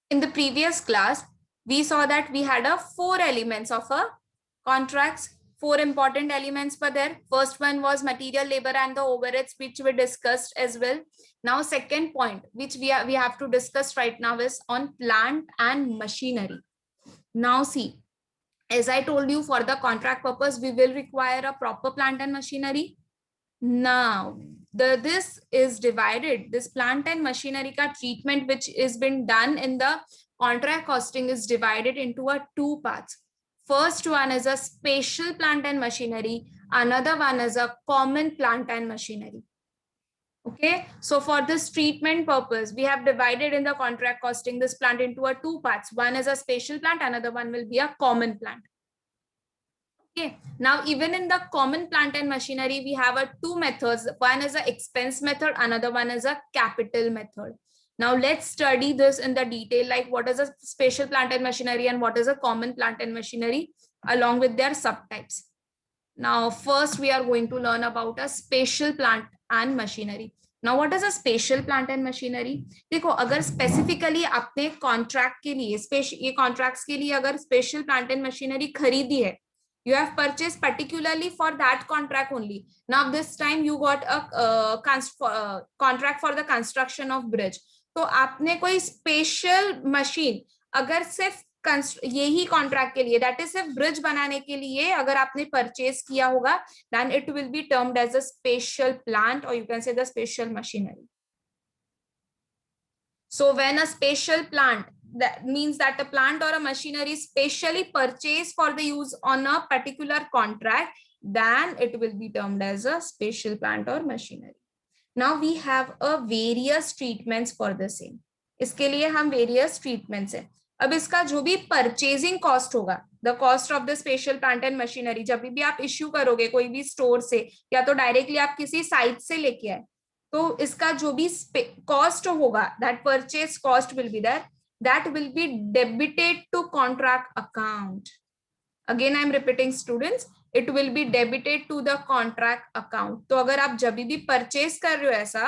In the previous class, we saw that we had a 4 elements of a contracts. 4 important elements were there. First one was material, labor, and the overheads, which we discussed as well. Now, second point, which we have to discuss right now, is on plant and machinery. Now, see, as I told you, for the contract purpose, we will require a proper plant and machinery. Now, this is divided. This plant and machinery ka treatment, which is been done in the contract costing, is divided into a 2 parts. First one is a special plant and machinery. Another one is a common plant and machinery. Okay, so for this treatment purpose, we have divided in the contract costing this plant into a 2 parts. One is a special plant, another one will be a common plant. Okay, now even in the common plant and machinery, we have a 2 methods. One is a expense method, another one is a capital method. Now let's study this in the detail, like what is a special plant and machinery and what is a common plant and machinery along with their subtypes. Now first we are going to learn about a special plant and machinery. Now what is a special plant and machinery? देखो, अगर specifically आपने contract के लिए ये contracts के लिए अगर special plant and machinery खरीदी है, you have purchased particularly for that contract only. Now this time you got a contract for the construction of bridge. तो आपने कोई स्पेशल मशीन अगर सिर्फ यही कॉन्ट्रैक्ट के लिए, दैट इज सिर्फ ब्रिज बनाने के लिए अगर आपने परचेज किया होगा, then it will be termed as a special plant or you can say the special machinery. So when a special plant, that means that a plant or a machinery is specially purchased for the use on a particular contract, then it will be termed as a special plant or machinery. Now we have a various treatments for the same. इसके लिए हम various treatments है. अब इसका जो भी purchasing cost होगा, the cost of the special plant and machinery, जब भी आप issue करोगे कोई भी store से या तो directly आप किसी site से लेके आए, तो इसका जो भी cost होगा, that purchase cost will be there, that will be debited to contract account. Again I am repeating students, it will be debited to the contract account. तो अगर आप जब भी परचेज कर रहे हो ऐसा,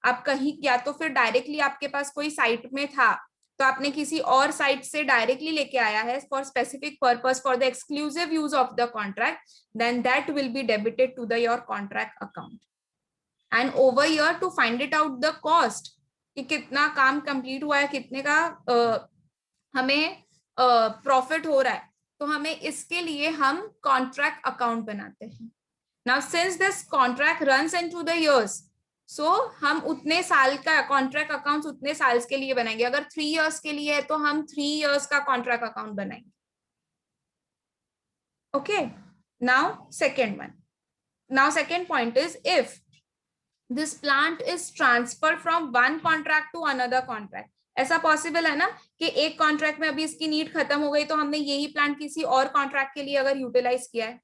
आप कहीं या तो फिर डायरेक्टली आपके पास कोई साइट में था तो आपने किसी और साइट से डायरेक्टली लेके आया है for specific purpose for the exclusive use of the contract, then that will be debited to the your contract account. And over year to find it out the cost कि कितना काम complete हुआ है, कितने का हमें प्रॉफिट हो रहा है, तो हमें इसके लिए हम कॉन्ट्रैक्ट अकाउंट बनाते हैं. Now since this contract runs into the years, so हम उतने साल का कॉन्ट्रैक्ट अकाउंट उतने साल के लिए बनाएंगे. अगर 3 इयर्स के लिए है तो हम 3 इयर्स का कॉन्ट्रैक्ट अकाउंट बनाएंगे. Okay, now second point is if this plant is transferred from one contract to another contract. ऐसा पॉसिबल है ना कि एक कॉन्ट्रैक्ट में अभी इसकी नीड खत्म हो गई तो हमने यही प्लांट किसी और कॉन्ट्रैक्ट के लिए अगर यूटिलाइज किया है,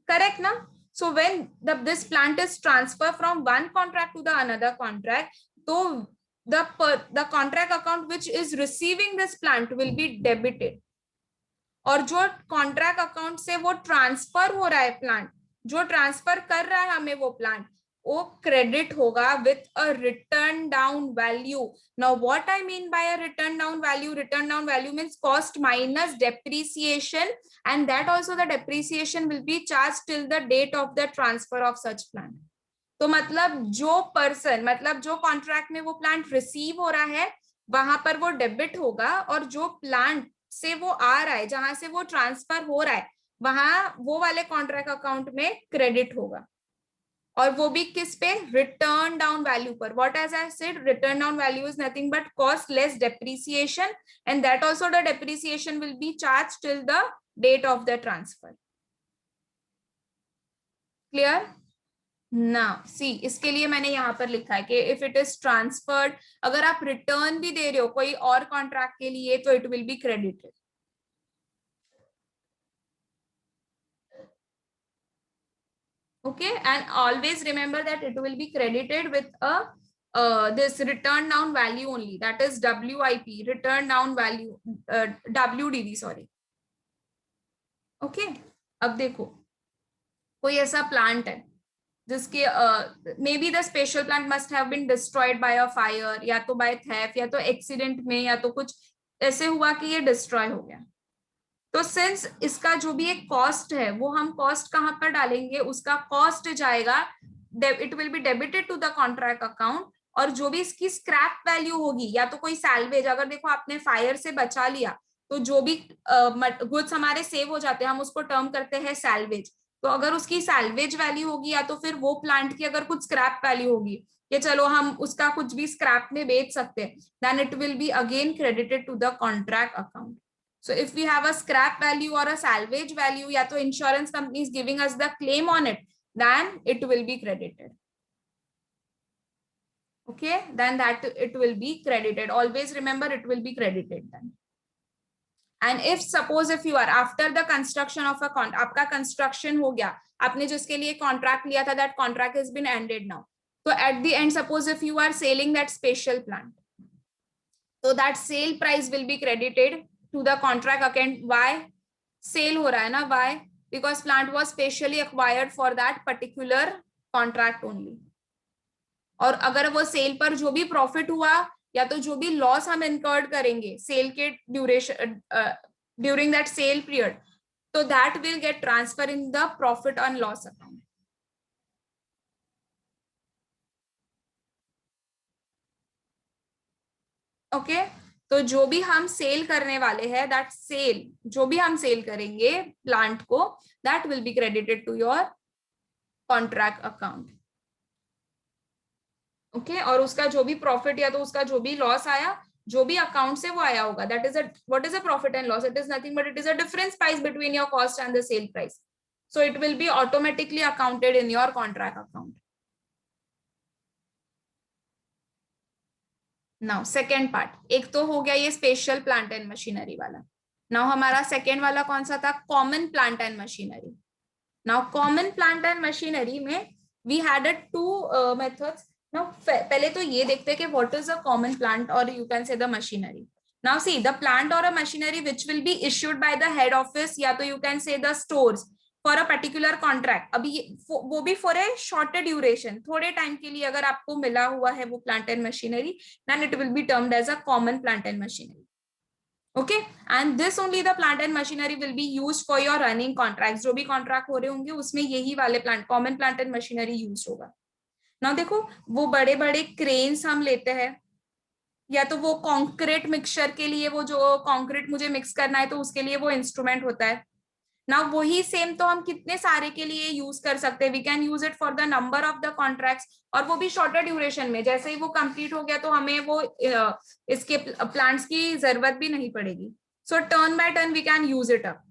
करेक्ट ना? So when this plant is transferred from one contract to the another contract, so the contract account which is receiving this plant will be debited. और जो कॉन्ट्रैक्ट अकाउंट से वो ट्रांसफर हो रहा है प्लांट, जो ट्रांसफर कर रहा है हमें वो प्लांट, वो क्रेडिट होगा with a written down value. Now what I mean by a written down value? Written down value means cost minus depreciation, and that also the depreciation will be charge till the date of the transfer of such plant. तो मतलब जो person, मतलब जो contract में वो plant receive हो रहा है वहां पर वो डेबिट होगा, और जो प्लांट से वो आ रहा है, जहां से वो ट्रांसफर हो रहा है, वहां वो वाले कॉन्ट्रैक्ट अकाउंट में क्रेडिट होगा. और वो भी किस पे? रिटर्न डाउन वैल्यू पर. What as I said, written down value is nothing but cost less depreciation, and that also the depreciation will be charge till the date of the transfer. Clear? ना सी, इसके लिए मैंने यहां पर लिखा है कि इफ इट इज ट्रांसफर्ड, अगर आप रिटर्न भी दे रहे हो कोई और कॉन्ट्रैक्ट के लिए तो it will be credited. Okay, and always remember that it will be credited with a this return down value only, that is WIP, return down value, WDV, sorry. Okay, अब देखो कोई ऐसा प्लांट है जिसके may be the special plant must have been destroyed by a fire, या तो by theft, या तो एक्सीडेंट में, या तो कुछ ऐसे हुआ कि ये डिस्ट्रॉय हो गया। तो सिंस इसका जो भी एक कॉस्ट है वो हम कॉस्ट कहां पर डालेंगे, उसका कॉस्ट जाएगा, it will be debited to the contract account. और जो भी इसकी स्क्रैप वैल्यू होगी, या तो कोई सैल्वेज, अगर देखो आपने फायर से बचा लिया तो जो भी गुड्स हमारे सेव हो जाते हैं हम उसको टर्म करते हैं सैल्वेज। तो अगर उसकी सैल्वेज वैल्यू होगी, या तो फिर वो प्लांट की अगर कुछ स्क्रैप वैल्यू होगी कि चलो हम उसका कुछ भी स्क्रैप में बेच सकते हैं, then it will be again credited to the contract account. So if we have a scrap value or a salvage value, या तो insurance company is giving us the claim on it, then it will be credited. Okay, then that it will be credited. Always remember it will be credited then. And if suppose if you are after the construction of a आपका construction हो गया, आपने जिसके लिए contract लिया था, that contract has been ended now. So at the end, suppose if you are selling that special plant, so that sale price will be credited to the contract account. Why? Sale हो रहा है ना, why? Because plant was specially acquired for that particular contract only. और अगर वो cell पर जो भी प्रॉफिट हुआ या तो जो भी लॉस हम इनकर्ड करेंगे सेल के duration during that sale period, तो that will get transfer in the profit and loss account. Okay, तो जो भी हम सेल करने वाले हैं, दैट सेल, जो भी हम सेल करेंगे प्लांट को, that will be credited to your contract account. Okay, और उसका जो भी प्रॉफिट या तो उसका जो भी लॉस आया, जो भी अकाउंट से वो आया होगा, that is what is a profit and loss? It is nothing but it is a difference price between your cost and the sale price. So it will be automatically accounted in your contract account. Now second part, एक तो हो गया ये special plant and machinery वाला। Now हमारा second वाला कौन सा था? Common plant and machinery. Now common plant and machinery में we had to methods. Now पहले तो ये देखते हैं कि what is a common plant or you can say the machinery. Now see the plant or a machinery which will be issued by the head office, या तो you can say the stores for a particular contract. अभी वो भी for a shorter duration, थोड़े time के लिए अगर आपको मिला हुआ है वो plant and machinery, then it will be termed as a common plant and machinery. Okay, and this only the plant and machinery will be used for your running contracts. जो भी कॉन्ट्रैक्ट हो रहे होंगे उसमें यही वाले plant, common plant and machinery use होगा ना। देखो वो बड़े बड़े क्रेन्स हम लेते हैं, या तो वो कॉन्क्रीट मिक्सचर के लिए, वो जो कॉन्क्रीट मुझे मिक्स करना है तो उसके लिए वो इंस्ट्रूमेंट होता है ना। वही सेम तो हम कितने सारे के लिए यूज कर सकते हैं, we can use it for the number of the contracts, और वो भी शॉर्टर ड्यूरेशन में। जैसे ही वो कंप्लीट हो गया तो हमें वो इसके प्लांट्स की जरूरत भी नहीं पड़ेगी। So turn by turn we can use it up.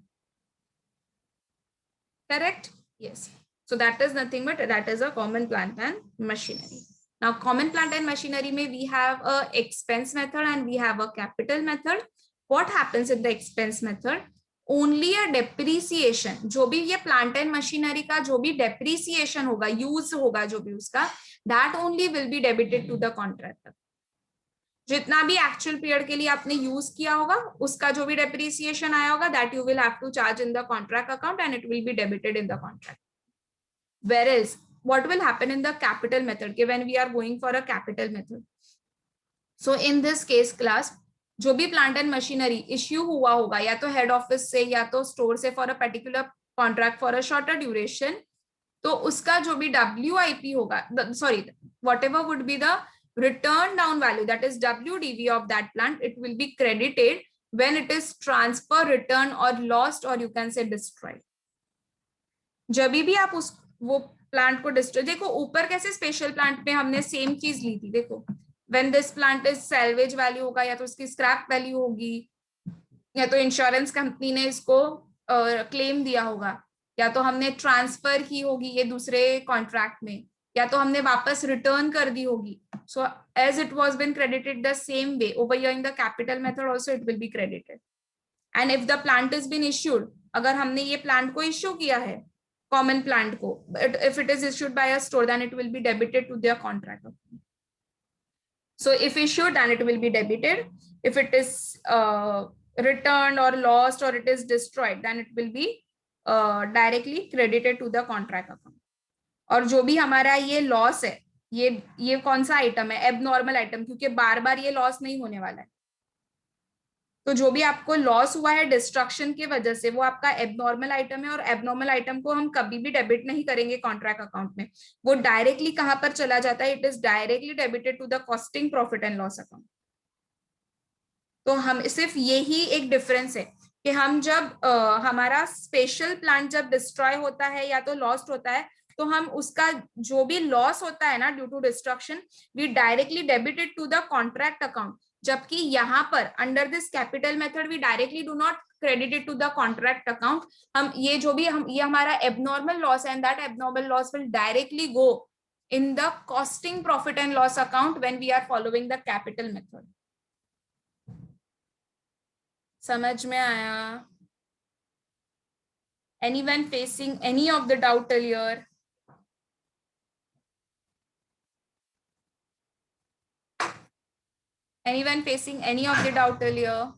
Correct? Yes. So that is nothing but that is a common plant and machinery. Now common plant and machinery में we have a expense method and we have a capital method. What happens in the expense method? Only a depreciation, जो भी ये plant and machinery का जो भी depreciation होगा, use होगा जो भी उसका, that only will be debited to the contractor. जितना भी एक्चुअल पीरियड के लिए आपने यूज किया होगा उसका जो भी डेप्रिसिएशन आया होगा, that you will have to charge in the contract account and it will be debited in the contract. Whereas what will happen in the capital method, when we are going for a capital method, so in this case class, जो भी plant and machinery issue हुआ होगा या तो head office से या तो store से for a particular contract for a shorter duration, तो उसका जो भी WIP होगा, sorry whatever would be the return down value, that is WDV of that plant, it will be credited when it is transferred, returned or lost, or you can say destroyed. जब भी आप उस वो plant को destroy, देखो ऊपर कैसे special plant में हमने सेम चीज ली थी, देखो when this plant is salvage value होगा, या तो उसकी स्क्रैप वैल्यू होगी, या तो इंश्योरेंस कंपनी ने इसको क्लेम दिया होगा, या तो हमने ट्रांसफर की होगी ये दूसरे कॉन्ट्रैक्ट में, या तो हमने वापस रिटर्न कर दी होगी. So as it was been credited the same way over here in the capital method also it will be credited. And if the plant is been issued, अगर हमने ये प्लांट को इश्यू किया है कॉमन प्लांट को, if it is issued by a store then it will be debited to their contract. So if issued, then it will be debited. If it is returned or lost or it is destroyed, then it will be directly credited to the contract account. और जो भी हमारा ये loss है, ये कौन सा item है, एबनॉर्मल आइटम, क्योंकि बार बार ये लॉस नहीं होने वाला है। तो जो भी आपको लॉस हुआ है डिस्ट्रक्शन की वजह से, वो आपका एबनॉर्मल आइटम है, और एबनॉर्मल आइटम को हम कभी भी डेबिट नहीं करेंगे कॉन्ट्रैक्ट अकाउंट में। वो डायरेक्टली कहां पर चला जाता है, it is directly debited to the costing profit and loss account. तो हम सिर्फ यही एक डिफरेंस है कि हम जब हमारा स्पेशल प्लांट जब डिस्ट्रॉय होता है या तो लॉस्ट होता है, तो हम उसका जो भी लॉस होता है ना due to destruction, we directly debited to the contract account. जबकि यहाँ पर under this capital method we directly do not credited to the contract account. हम ये जो भी हम ये हमारा abnormal loss and that abnormal loss will directly go in the costing profit and loss account when we are following the capital method. समझ में आया? Anyone facing any of the doubt till here? Anyone facing any of the doubt till here?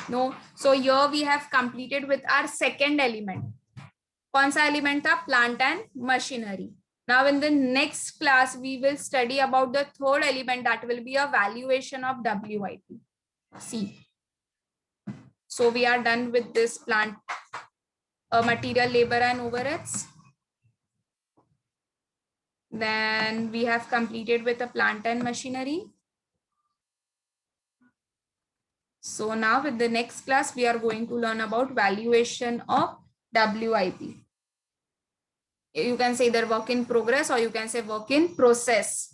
No. So here we have completed with our second element. कौन सा element था? Plant and machinery. Now in the next class we will study about the third element, that will be a valuation of WIP. See. So we are done with this plant, material, labor and overheads. Then we have completed with the plant and machinery. So now with the next class, we are going to learn about valuation of WIP. You can say either work in progress or you can say work in process.